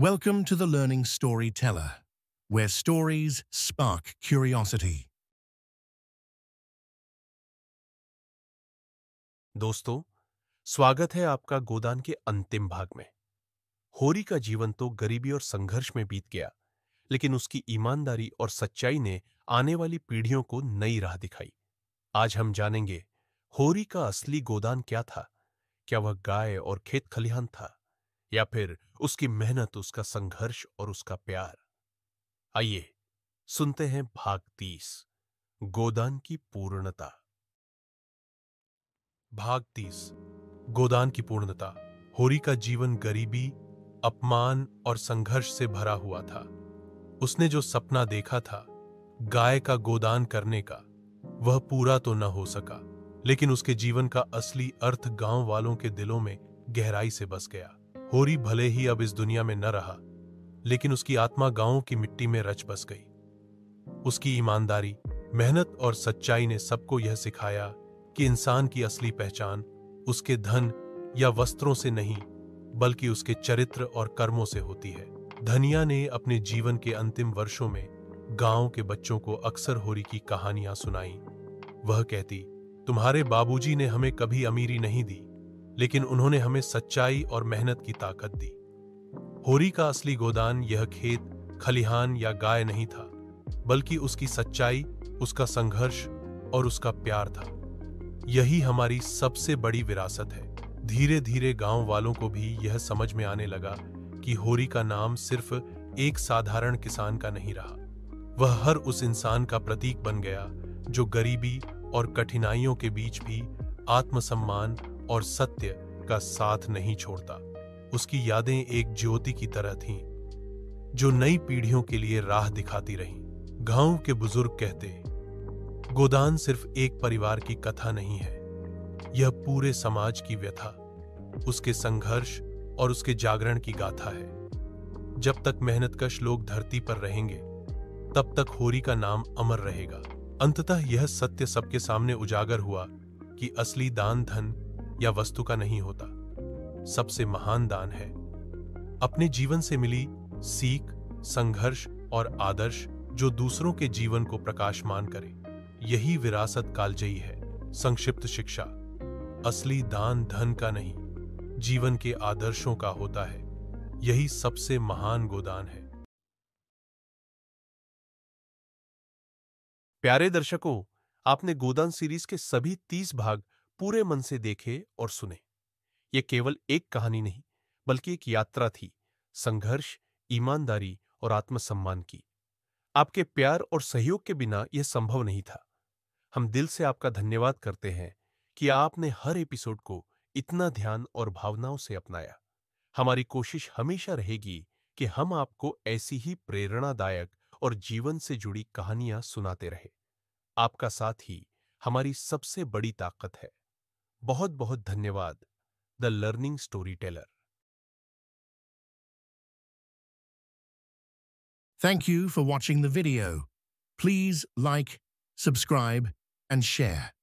Welcome to the Learning Storyteller, where stories spark curiosity. दोस्तों, स्वागत है आपका गोदान के अंतिम भाग में। होरी का जीवन तो गरीबी और संघर्ष में बीत गया, लेकिन उसकी ईमानदारी और सच्चाई ने आने वाली पीढ़ियों को नई राह दिखाई। आज हम जानेंगे होरी का असली गोदान क्या था। क्या वह गाय और खेत खलिहान था, या फिर उसकी मेहनत, उसका संघर्ष और उसका प्यार। आइए सुनते हैं भाग 30, गोदान की पूर्णता। भाग 30, गोदान की पूर्णता। होरी का जीवन गरीबी, अपमान और संघर्ष से भरा हुआ था। उसने जो सपना देखा था, गाय का गोदान करने का, वह पूरा तो न हो सका, लेकिन उसके जीवन का असली अर्थ गांव वालों के दिलों में गहराई से बस गया। होरी भले ही अब इस दुनिया में न रहा, लेकिन उसकी आत्मा गांव की मिट्टी में रच बस गई। उसकी ईमानदारी, मेहनत और सच्चाई ने सबको यह सिखाया कि इंसान की असली पहचान उसके धन या वस्त्रों से नहीं, बल्कि उसके चरित्र और कर्मों से होती है। धनिया ने अपने जीवन के अंतिम वर्षों में गांव के बच्चों को अक्सर होरी की कहानियां सुनाई। वह कहती, तुम्हारे बाबूजी ने हमें कभी अमीरी नहीं दी, लेकिन उन्होंने हमें सच्चाई और मेहनत की ताकत दी। होरी का असली गोदान यह खेत, खलिहान या गाय नहीं था, बल्कि उसकी सच्चाई, उसका संघर्ष और उसका प्यार था। यही हमारी सबसे बड़ी विरासत है। धीरे धीरे गांव वालों को भी यह समझ में आने लगा कि होरी का नाम सिर्फ एक साधारण किसान का नहीं रहा। वह हर उस इंसान का प्रतीक बन गया जो गरीबी और कठिनाइयों के बीच भी आत्मसम्मान और सत्य का साथ नहीं छोड़ता। उसकी यादें एक ज्योति की तरह थीं, जो नई पीढ़ियों के लिए राह दिखाती रहीं। गांव के बुजुर्ग कहते, गोदान सिर्फ एक परिवार की कथा नहीं है, यह पूरे समाज की व्यथा, उसके संघर्ष और उसके जागरण की गाथा है। जब तक मेहनतकश लोग धरती पर रहेंगे, तब तक होरी का नाम अमर रहेगा। अंततः यह सत्य सबके सामने उजागर हुआ कि असली दान धन या वस्तु का नहीं होता। सबसे महान दान है अपने जीवन से मिली सीख, संघर्ष और आदर्श, जो दूसरों के जीवन को प्रकाशमान करे। यही विरासत कालजयी है। संक्षिप्त शिक्षा, असली दान धन का नहीं, जीवन के आदर्शों का होता है। यही सबसे महान गोदान है। प्यारे दर्शकों, आपने गोदान सीरीज के सभी 30 भाग पूरे मन से देखे और सुने। यह केवल एक कहानी नहीं, बल्कि एक यात्रा थी, संघर्ष, ईमानदारी और आत्मसम्मान की। आपके प्यार और सहयोग के बिना यह संभव नहीं था। हम दिल से आपका धन्यवाद करते हैं कि आपने हर एपिसोड को इतना ध्यान और भावनाओं से अपनाया। हमारी कोशिश हमेशा रहेगी कि हम आपको ऐसी ही प्रेरणादायक और जीवन से जुड़ी कहानियां सुनाते रहे। आपका साथ ही हमारी सबसे बड़ी ताकत है। बहुत बहुत धन्यवाद। The learning story teller. Thank you for watching the video. Please like, subscribe, and share.